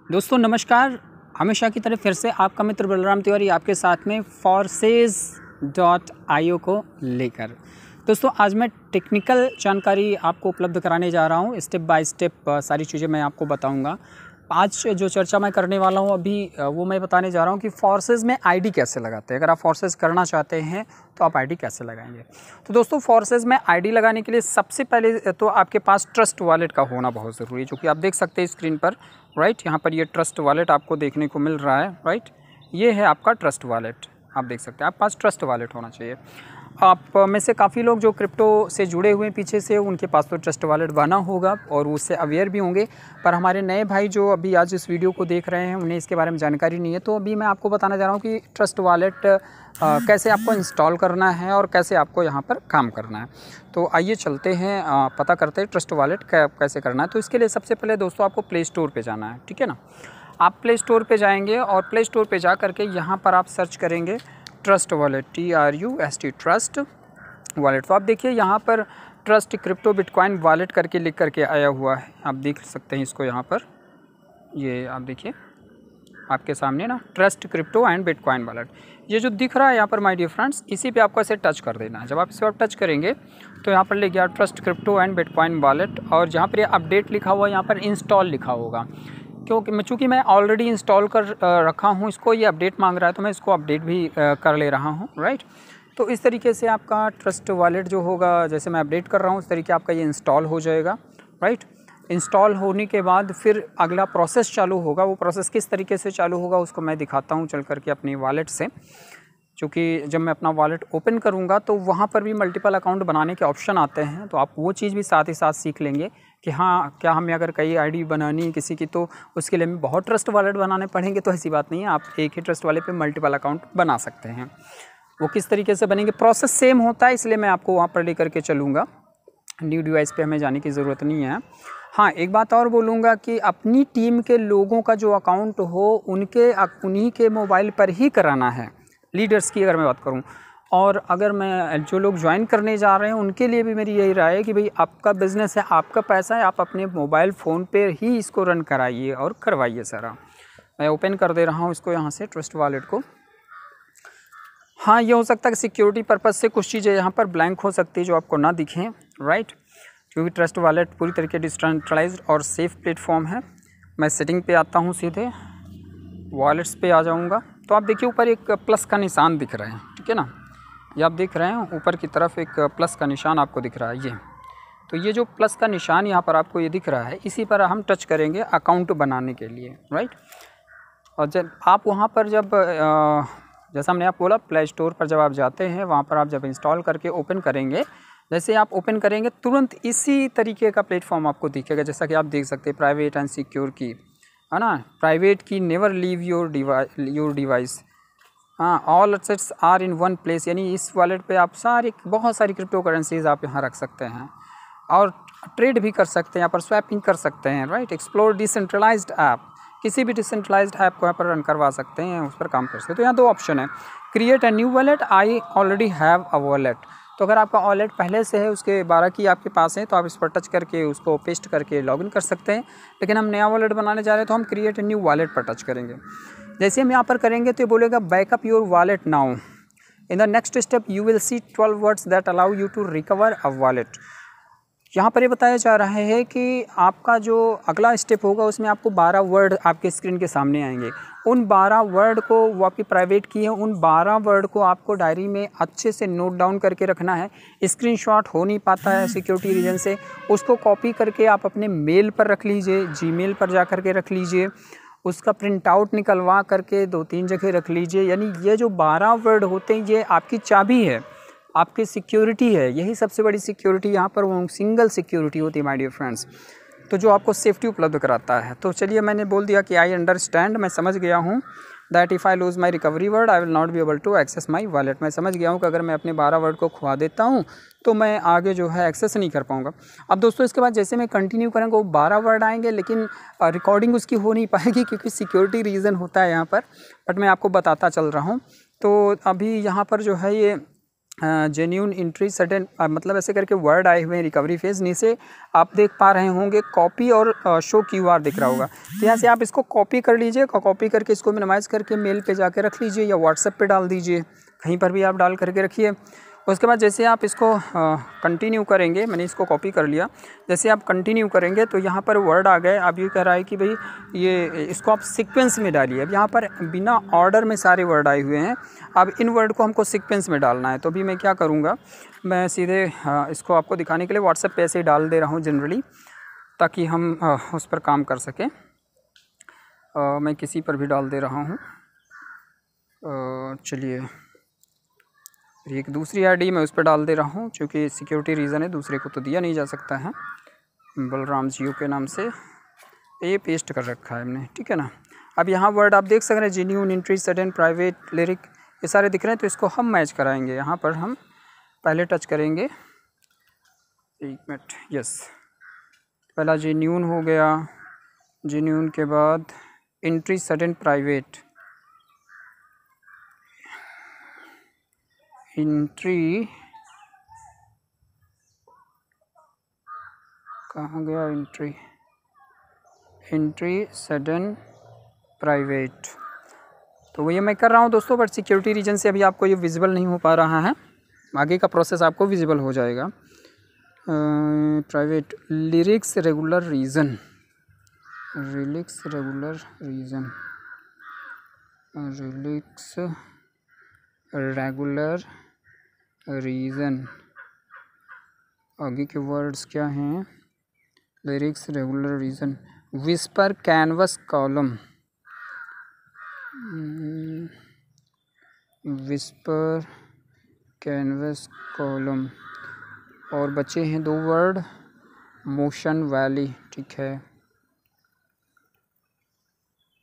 दोस्तों नमस्कार। हमेशा की तरह फिर से आपका मित्र बलराम तिवारी आपके साथ में forces.io को लेकर। दोस्तों आज मैं टेक्निकल जानकारी आपको उपलब्ध कराने जा रहा हूँ। स्टेप बाय स्टेप सारी चीज़ें मैं आपको बताऊँगा। आज जो चर्चा मैं करने वाला हूँ अभी वो मैं बताने जा रहा हूँ कि फोर्सेस में आईडी कैसे लगाते हैं। अगर आप फोर्सेस करना चाहते हैं तो आप आईडी कैसे लगाएंगे। तो दोस्तों फोर्सेस में आईडी लगाने के लिए सबसे पहले तो आपके पास ट्रस्ट वॉलेट का होना बहुत ज़रूरी है, जो कि आप देख सकते हैं स्क्रीन पर। राइट, यहाँ पर ये ट्रस्ट वॉलेट आपको देखने को मिल रहा है। राइट, ये है आपका ट्रस्ट वॉलेट, आप देख सकते हैं। आपके पास ट्रस्ट वॉलेट होना चाहिए। आप में से काफ़ी लोग जो क्रिप्टो से जुड़े हुए हैं पीछे से, उनके पास तो ट्रस्ट वॉलेट बना होगा और उससे अवेयर भी होंगे। पर हमारे नए भाई जो अभी आज इस वीडियो को देख रहे हैं उन्हें इसके बारे में जानकारी नहीं है। तो अभी मैं आपको बताना चाह रहा हूँ कि ट्रस्ट वॉलेट कैसे आपको इंस्टॉल करना है और कैसे आपको यहाँ पर काम करना है। तो आइए चलते हैं, पता करते हैं ट्रस्ट वॉलेट कैसे करना है। तो इसके लिए सबसे पहले दोस्तों आपको प्ले स्टोर पर जाना है, ठीक है ना। आप प्ले स्टोर पर जाएँगे और प्ले स्टोर पर जा करके यहाँ पर आप सर्च करेंगे trust wallet, TRUST trust wallet. तो आप देखिए यहाँ पर ट्रस्ट क्रिप्टो बिटकॉइन वॉलेट करके लिख करके आया हुआ है। आप देख सकते हैं इसको यहाँ पर, ये आप देखिए आपके सामने ना, trust crypto and bitcoin wallet. ये जो दिख रहा है यहाँ पर माय डियर फ्रेंड्स, इसी पे आपको ऐसे टच कर देना है। जब आप इस पर टच करेंगे तो यहाँ पर ले गया trust crypto and bitcoin wallet, और जहाँ पर ये अपडेट लिखा हुआ है यहाँ पर इंस्टॉल लिखा होगा। चूँकि मैं ऑलरेडी इंस्टॉल कर रखा हूँ इसको, ये अपडेट मांग रहा है तो मैं इसको अपडेट भी कर ले रहा हूँ। राइट, तो इस तरीके से आपका ट्रस्ट वॉलेट जो होगा, जैसे मैं अपडेट कर रहा हूँ उस तरीके आपका ये इंस्टॉल हो जाएगा। राइट, इंस्टॉल होने के बाद फिर अगला प्रोसेस चालू होगा। वो प्रोसेस किस तरीके से चालू होगा उसको मैं दिखाता हूँ चल करके अपनी वॉलेट से। क्योंकि जब मैं अपना वॉलेट ओपन करूँगा तो वहाँ पर भी मल्टीपल अकाउंट बनाने के ऑप्शन आते हैं, तो आप वो चीज़ भी साथ ही साथ सीख लेंगे कि हाँ, क्या हमें अगर कई आईडी बनानी है किसी की तो उसके लिए हमें बहुत ट्रस्ट वॉलेट बनाने पड़ेंगे। तो ऐसी बात नहीं है, आप एक ही ट्रस्ट वॉलेट पे मल्टीपल अकाउंट बना सकते हैं। वो किस तरीके से बनेंगे, प्रोसेस सेम होता है, इसलिए मैं आपको वहाँ पर लेकर के चलूँगा। न्यू डिवाइस पे हमें जाने की ज़रूरत नहीं है। हाँ, एक बात और बोलूँगा कि अपनी टीम के लोगों का जो अकाउंट हो उन्हीं के मोबाइल पर ही कराना है। लीडर्स की अगर मैं बात करूँ, और अगर मैं जो लोग ज्वाइन करने जा रहे हैं उनके लिए भी मेरी यही राय है कि भाई आपका बिज़नेस है, आपका पैसा है, आप अपने मोबाइल फ़ोन पे ही इसको रन कराइए और करवाइए सारा। मैं ओपन कर दे रहा हूँ इसको यहाँ से, ट्रस्ट वॉलेट को। हाँ, ये हो सकता है कि सिक्योरिटी पर्पज़ से कुछ चीज़ें यहाँ पर ब्लैंक हो सकती है जो आपको ना दिखें। राइट, क्योंकि ट्रस्ट वॉलेट पूरी तरीके डिसेंट्रलाइज्ड और सेफ़ प्लेटफॉर्म है। मैं सेटिंग पे आता हूँ, सीधे वॉलेट्स पे आ जाऊँगा। तो आप देखिए ऊपर एक प्लस का निशान दिख रहा है, ठीक है ना। ये आप देख रहे हैं ऊपर की तरफ एक प्लस का निशान आपको दिख रहा है ये। तो ये जो प्लस का निशान यहाँ पर आपको ये दिख रहा है, इसी पर हम टच करेंगे अकाउंट बनाने के लिए। राइट, और जब आप वहाँ पर जैसा हमने आप बोला, प्ले स्टोर पर जब आप जाते हैं वहाँ पर आप जब इंस्टॉल करके ओपन करेंगे, जैसे आप ओपन करेंगे तुरंत इसी तरीके का प्लेटफॉर्म आपको दिखेगा। जैसा कि आप देख सकते हैं, प्राइवेट एंड सिक्योर की, है ना, प्राइवेट की, नेवर लीव योर डिवाइस, हाँ, all assets are in one place. यानी इस वॉलेट पे आप बहुत सारी क्रिप्टो करेंसीज आप यहाँ रख सकते हैं और ट्रेड भी कर सकते हैं, यहाँ पर स्वैपिंग कर सकते हैं। राइट, एक्सप्लोर डिसेंट्रलाइज्ड ऐप, किसी भी डिसेंट्रलाइज्ड ऐप को यहाँ पर रन करवा सकते हैं, उस पर काम कर सकते हैं। तो यहाँ दो ऑप्शन है, create a new wallet, I already have a wallet. तो अगर आपका वॉलेट पहले से है, उसके 12 की आपके पास है, तो आप इस पर टच करके उसको पेस्ट करके लॉगिन कर सकते हैं। लेकिन हम नया वॉलेट बनाने जा रहे हैं तो हम क्रिएट अ न्यू वॉलेट पर टच करेंगे। जैसे हम यहाँ पर करेंगे तो ये बोलेगा backup your wallet now, in the next step you will see 12 words that allow you to recover a wallet. यहाँ पर ये बताया जा रहा है कि आपका जो अगला स्टेप होगा उसमें आपको 12 वर्ड आपके स्क्रीन के सामने आएंगे। उन 12 वर्ड को, वो आपकी प्राइवेट की है, उन 12 वर्ड को आपको डायरी में अच्छे से नोट डाउन करके रखना है। स्क्रीनशॉट हो नहीं पाता है सिक्योरिटी रीजन से, उसको कॉपी करके आप अपने मेल पर रख लीजिए, जीमेल पर जा करके रख लीजिए, उसका प्रिंट आउट निकलवा करके 2-3 जगह रख लीजिए। यानी ये जो 12 वर्ड होते हैं ये आपकी चाबी है, आपकी सिक्योरिटी है। यही सबसे बड़ी सिक्योरिटी यहाँ पर वो सिंगल सिक्योरिटी होती है माय डियर फ्रेंड्स, तो जो आपको सेफ्टी उपलब्ध कराता है। तो चलिए, मैंने बोल दिया कि आई अंडरस्टैंड, मैं समझ गया हूँ that if I lose my recovery word I will not be able to access my wallet. मैं समझ गया हूँ कि अगर मैं अपने 12 वर्ड को खुआ देता हूँ तो मैं आगे जो है एक्सेस नहीं कर पाऊँगा। अब दोस्तों इसके बाद जैसे मैं कंटिन्यू करेंगे वो 12 वर्ड आएंगे, लेकिन रिकॉर्डिंग उसकी हो नहीं पाएगी क्योंकि सिक्योरिटी रीज़न होता है यहाँ पर, बट मैं आपको बताता चल रहा हूँ। तो अभी यहाँ पर जो है ये जेन्यून एंट्री सडन, मतलब ऐसे करके वर्ड आए हुए हैं रिकवरी फेज़। नीचे आप देख पा रहे होंगे कॉपी और शो क्यूआर दिख रहा होगा। तो यहाँ से आप इसको कॉपी कर लीजिए, कॉपी करके इसको मिनिमाइज़ करके मेल पे जाके रख लीजिए या व्हाट्सएप पे डाल दीजिए, कहीं पर भी आप डाल करके रखिए। उसके बाद जैसे आप इसको कंटिन्यू करेंगे, मैंने इसको कॉपी कर लिया, जैसे आप कंटिन्यू करेंगे तो यहाँ पर वर्ड आ गए। अब ये कह रहा है कि भाई ये इसको आप सीक्वेंस में डालिए। अब यहाँ पर बिना ऑर्डर में सारे वर्ड आए हुए हैं, अब इन वर्ड को हमको सीक्वेंस में डालना है। तो अभी मैं क्या करूँगा, मैं सीधे इसको आपको दिखाने के लिए व्हाट्सएप पे ऐसे ही डाल दे रहा हूँ जनरली, ताकि हम उस पर काम कर सकें। मैं किसी पर भी डाल दे रहा हूँ। चलिए, एक दूसरी आईडी मैं उस पर डाल दे रहा हूँ, क्योंकि सिक्योरिटी रीज़न है, दूसरे को तो दिया नहीं जा सकता है। बलराम जियो के नाम से ये पेस्ट कर रखा है हमने, ठीक है ना। अब यहाँ वर्ड आप देख सक रहे हैं, genuine entry sudden private lyric, ये सारे दिख रहे हैं। तो इसको हम मैच कराएंगे। यहाँ पर हम पहले टच करेंगे, 1 मिनट, यस, पहला जेन्यून हो गया, जेन्यून के बाद एंट्री सडन प्राइवेट, एंट्री कहाँ गया, एंट्री सडन प्राइवेट। तो ये मैं कर रहा हूँ दोस्तों, बट सिक्योरिटी रीजन से अभी आपको ये विजिबल नहीं हो पा रहा है। आगे का प्रोसेस आपको विजिबल हो जाएगा। Private lyrics regular reason, lyrics regular reason, lyrics regular reason, आगे के वर्ड्स क्या हैं, lyrics regular reason, whisper canvas column, whisper canvas column, और बचे हैं 2 वर्ड, मोशन वैली, ठीक है,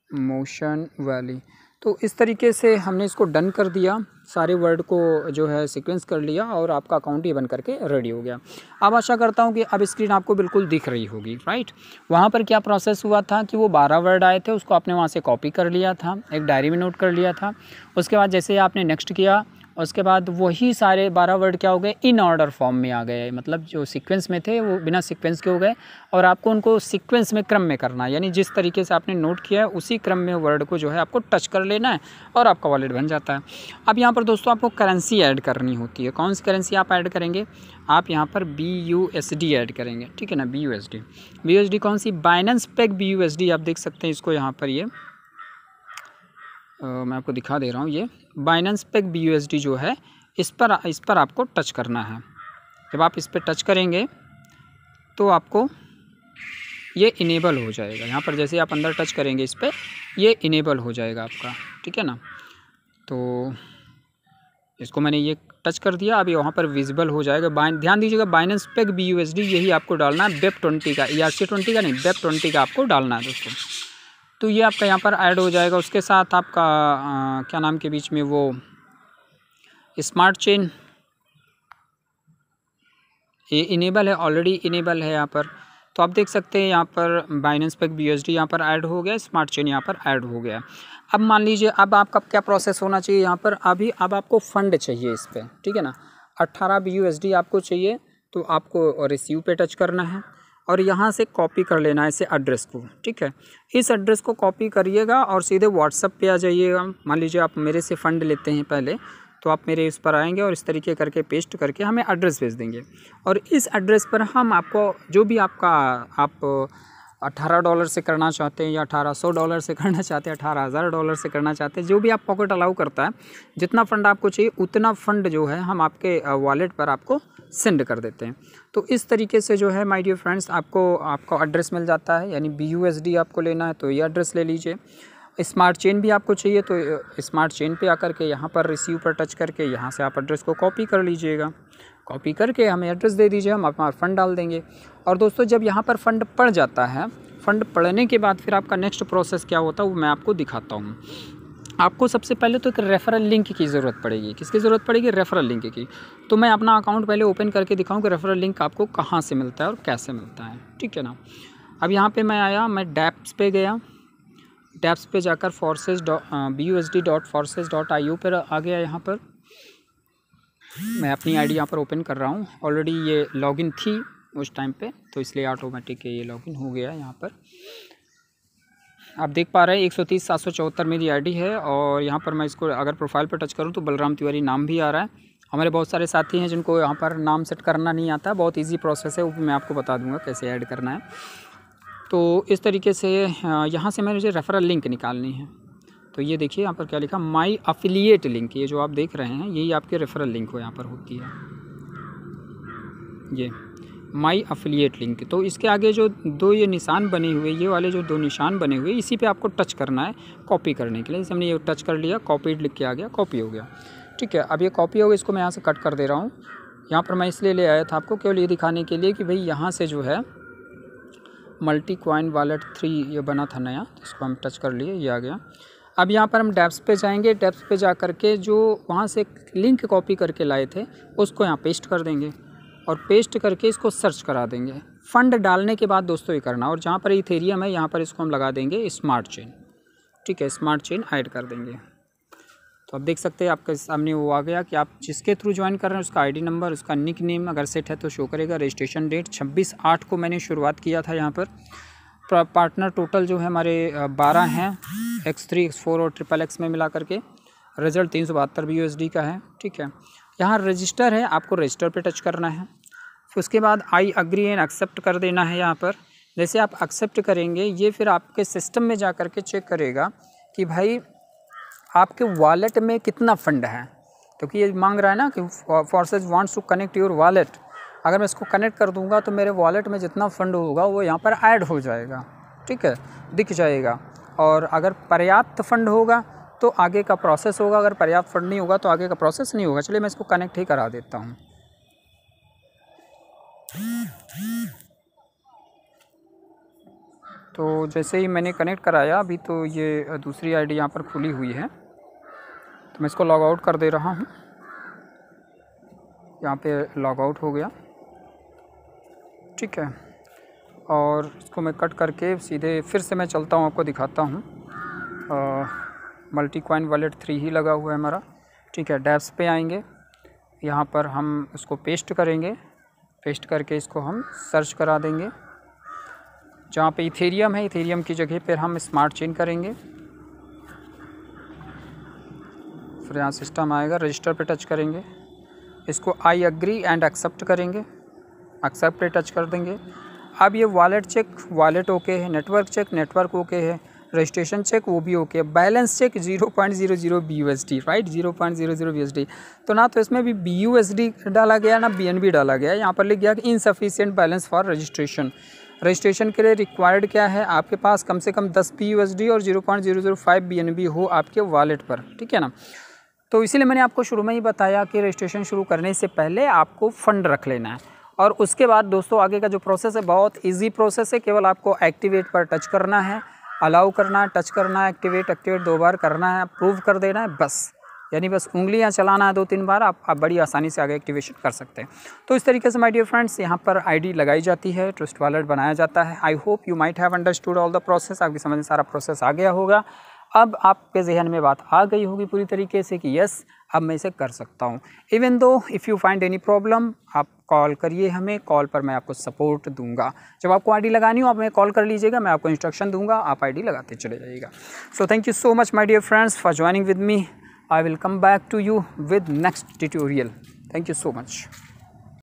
मोशन वैली। तो इस तरीके से हमने इसको डन कर दिया, सारे वर्ड को जो है सीक्वेंस कर लिया और आपका अकाउंट ये बन करके रेडी हो गया। अब आशा करता हूँ कि अब स्क्रीन आपको बिल्कुल दिख रही होगी, राइट। वहाँ पर क्या प्रोसेस हुआ था कि वो 12 वर्ड आए थे, उसको आपने वहाँ से कॉपी कर लिया था, एक डायरी में नोट कर लिया था। उसके बाद जैसे आपने नेक्स्ट किया, उसके बाद वही सारे 12 वर्ड क्या हो गए, इन ऑर्डर फॉर्म में आ गए, मतलब जो सीक्वेंस में थे वो बिना सीक्वेंस के हो गए। और आपको उनको सीक्वेंस में, क्रम में करना है, यानी जिस तरीके से आपने नोट किया है उसी क्रम में वर्ड को जो है आपको टच कर लेना है और आपका वॉलेट बन जाता है। अब यहाँ पर दोस्तों आपको करेंसी ऐड करनी होती है। कौन सी करेंसी आप ऐड करेंगे, आप यहाँ पर BUSD ऐड करेंगे, ठीक है ना, BUSD कौन सी, बाइनेंस पेग BUSD, आप देख सकते हैं इसको यहाँ पर, ये मैं आपको दिखा दे रहा हूँ। ये बाइनेंस पेग BUSD जो है, इस पर आपको टच करना है। जब आप इस पर टच करेंगे तो आपको ये इनेबल हो जाएगा। यहाँ पर जैसे आप अंदर टच करेंगे इस पर, ये इनेबल हो जाएगा आपका, ठीक है ना। तो इसको मैंने ये टच कर दिया, अभी वहाँ पर विजिबल हो जाएगा। ध्यान दीजिएगा, बाइनेंस पेग BUSD यही आपको डालना है, BEP20 का, ERC20 का नहीं, BEP20 का आपको डालना है दोस्तों। तो ये आपका यहाँ पर ऐड हो जाएगा। उसके साथ आपका क्या नाम के बीच में वो स्मार्ट चेन, ये इनेबल है, ऑलरेडी इनेबल है यहाँ पर। तो आप देख सकते हैं यहाँ पर बाइनेंस पेग BUSD यहाँ पर ऐड हो गया, स्मार्ट चेन यहाँ पर ऐड हो गया। अब मान लीजिए, अब आपका क्या प्रोसेस होना चाहिए यहाँ पर, अब आपको फ़ंड चाहिए इस पर, ठीक है ना, 18 BUSD आपको चाहिए। तो आपको रिसीव पे टच करना है और यहाँ से कॉपी कर लेना है इसे एड्रेस को, ठीक है। इस एड्रेस को कॉपी करिएगा और सीधे व्हाट्सएप पे आ जाइएगा। मान लीजिए आप मेरे से फ़ंड लेते हैं पहले, तो आप मेरे इस पर आएंगे और इस तरीके करके पेस्ट करके हमें एड्रेस भेज देंगे। और इस एड्रेस पर हम आपको जो भी आपका, आप $18 से करना चाहते हैं या $1800 से करना चाहते हैं, $18,000 से करना चाहते हैं, जो भी आप पॉकेट अलाउ करता है, जितना फ़ंड आपको चाहिए उतना फ़ंड जो है हम आपके वॉलेट पर आपको सेंड कर देते हैं। तो इस तरीके से जो है माय डियर फ्रेंड्स, आपको एड्रेस मिल जाता है। यानी BUSD आपको लेना है तो ये एड्रेस ले लीजिए। स्मार्ट चेन भी आपको चाहिए तो स्मार्ट चेन पे आकर के यहाँ पर रिसीव पर टच करके यहाँ से आप एड्रेस को कॉपी कर लीजिएगा। कॉपी करके हमें एड्रेस दे दीजिए, हम अपना फ़ंड डाल देंगे। और दोस्तों जब यहाँ पर फ़ंड पड़ जाता है, फ़ंड पड़ने के बाद फिर आपका नेक्स्ट प्रोसेस क्या होता है वो मैं आपको दिखाता हूँ। आपको सबसे पहले तो एक रेफरल लिंक की ज़रूरत पड़ेगी। किसकी ज़रूरत पड़ेगी? रेफरल लिंक की। तो मैं अपना अकाउंट पहले ओपन करके दिखाऊँ कि रेफरल लिंक आपको कहाँ से मिलता है और कैसे मिलता है, ठीक है ना। अब यहाँ पे मैं आया, मैं डैप्स पे गया, डैप्स पे जाकर BUSD.forces.io पर आ गया। यहाँ पर मैं अपनी आईडी यहाँ पर ओपन कर रहा हूँ। ऑलरेडी ये लॉगिन थी उस टाइम पे, तो इसलिए ऑटोमेटिक ये लॉगिन हो गया। यहाँ पर आप देख पा रहे हैं 130-774 मेरी आईडी है, और यहाँ पर मैं इसको अगर प्रोफाइल पर टच करूँ तो बलराम तिवारी नाम भी आ रहा है। हमारे बहुत सारे साथी हैं जिनको यहाँ पर नाम सेट करना नहीं आता, बहुत इजी प्रोसेस है, वो मैं आपको बता दूंगा कैसे ऐड करना है। तो इस तरीके से यहाँ से मुझे रेफरल लिंक निकालनी है। तो ये देखिए यहाँ पर क्या लिखा, माई अफिलिएट लिंक, ये जो आप देख रहे हैं यही आपके रेफरल लिंक हो यहाँ पर होती है, ये माई अफिलिएट लिंक। तो इसके आगे जो दो ये निशान बने हुए, ये वाले जो दो निशान बने हुए, इसी पे आपको टच करना है कॉपी करने के लिए। जैसे हमने ये टच कर लिया, कॉपीड लिख के आ गया, कॉपी हो गया। ठीक है, अब ये कॉपी हो गया, इसको मैं यहाँ से कट कर दे रहा हूँ। यहाँ पर मैं इसलिए ले आया था आपको केवल ये दिखाने के लिए कि भाई यहाँ से जो है मल्टी कॉइन वॉलेट 3 ये बना था नया, तो इसको हम टच कर लिए, ये आ गया। अब यहाँ पर हम डेप्स पे जाएंगे, डेप्स पे जा करके जो वहाँ से लिंक कॉपी करके लाए थे उसको यहाँ पेस्ट कर देंगे, और पेस्ट करके इसको सर्च करा देंगे। फ़ंड डालने के बाद दोस्तों ये करना, और जहाँ पर इथेरियम है यहाँ पर इसको हम लगा देंगे स्मार्ट चेन। ठीक है, स्मार्ट चेन ऐड कर देंगे। तो आप देख सकते हैं आपके सामने वो आ गया कि आप जिसके थ्रू ज्वाइन कर रहे हैं उसका आईडी नंबर, उसका निक नेम अगर सेट है तो शो करेगा। रजिस्ट्रेशन डेट 26/8 को मैंने शुरुआत किया था। यहाँ पर पार्टनर टोटल जो है हमारे 12 हैं, X3, X4 और XXX में मिला करके। रिज़ल्ट 372 USD का है। ठीक है, यहाँ रजिस्टर है, आपको रजिस्टर पे टच करना है। फिर उसके बाद आई अग्री एंड एक्सेप्ट कर देना है। यहाँ पर जैसे आप एक्सेप्ट करेंगे, ये फिर आपके सिस्टम में जा कर के चेक करेगा कि भाई आपके वॉलेट में कितना फ़ंड है, क्योंकि ये मांग रहा है ना कि forces wants to connect your wallet. अगर मैं इसको कनेक्ट कर दूंगा तो मेरे वॉलेट में जितना फ़ंड होगा वो यहाँ पर ऐड हो जाएगा। ठीक है, दिख जाएगा। और अगर पर्याप्त फ़ंड होगा तो आगे का प्रोसेस होगा, अगर पर्याप्त फ़ंड नहीं होगा तो आगे का प्रोसेस नहीं होगा। चलिए मैं इसको कनेक्ट ही करा देता हूँ। तो जैसे ही मैंने कनेक्ट कराया, अभी तो ये दूसरी आईडी यहाँ पर खुली हुई है, तो मैं इसको लॉग आउट कर दे रहा हूँ। यहाँ पे लॉग आउट हो गया। ठीक है, और इसको मैं कट करके सीधे फिर से मैं चलता हूँ, आपको दिखाता हूँ। मल्टी कॉइन वॉलेट 3 ही लगा हुआ है हमारा। ठीक है, डेप्स पे आएंगे, यहाँ पर हम इसको पेस्ट करेंगे, पेस्ट करके इसको हम सर्च करा देंगे। जहाँ पे इथेरियम है, इथेरियम की जगह पर हम स्मार्ट चेन करेंगे। फिर यहाँ सिस्टम आएगा, रजिस्टर पे टच करेंगे, इसको आई अग्री एंड एक्सेप्ट करेंगे, एक्सेप्ट पे टच कर देंगे। अब ये वॉलेट चेक, वॉलेट ओके है, नेटवर्क चेक, नेटवर्क ओके है, रजिस्ट्रेशन चेक वो भी ओके है, balance check 0.00 BUSD, right, 0.00 BUSD। तो ना तो इसमें भी BUSD डाला गया ना BNB डाला गया। यहाँ पर लिख गया कि insufficient balance for registration. Registration के लिए रिक्वायर्ड क्या है, आपके पास कम से कम 10 BUSD और 0.005 BNB हो आपके वॉलेट पर। ठीक है ना, तो इसीलिए मैंने आपको शुरू में ही बताया कि रजिस्ट्रेशन शुरू करने से पहले आपको फ़ंड रख लेना है। और उसके बाद दोस्तों आगे का जो प्रोसेस है बहुत इजी प्रोसेस है। केवल आपको एक्टिवेट पर टच करना है, अलाउ करना है, टच करना है, एक्टिवेट 2 बार करना है, अप्रूव कर देना है, बस। यानी बस उंगलियां चलाना है 2-3 बार, आप बड़ी आसानी से आगे एक्टिवेशन कर सकते हैं। तो इस तरीके से माय डियर फ्रेंड्स यहाँ पर आईडी लगाई जाती है, ट्रस्ट वॉलेट बनाया जाता है। I hope you might have understood all the process. आपकी समझ में सारा प्रोसेस आ गया होगा। अब आपके जहन में बात आ गई होगी पूरी तरीके से कि यस, अब मैं इसे कर सकता हूँ। Even though if you find any problem, आप कॉल करिए हमें, कॉल पर मैं आपको सपोर्ट दूंगा। जब आपको आईडी लगानी हो आप हमें कॉल कर लीजिएगा, मैं आपको इंस्ट्रक्शन दूंगा, आप आईडी लगाते चले जाइएगा। So thank you so much my dear friends for joining with me. I will come back to you with next tutorial. Thank you so much.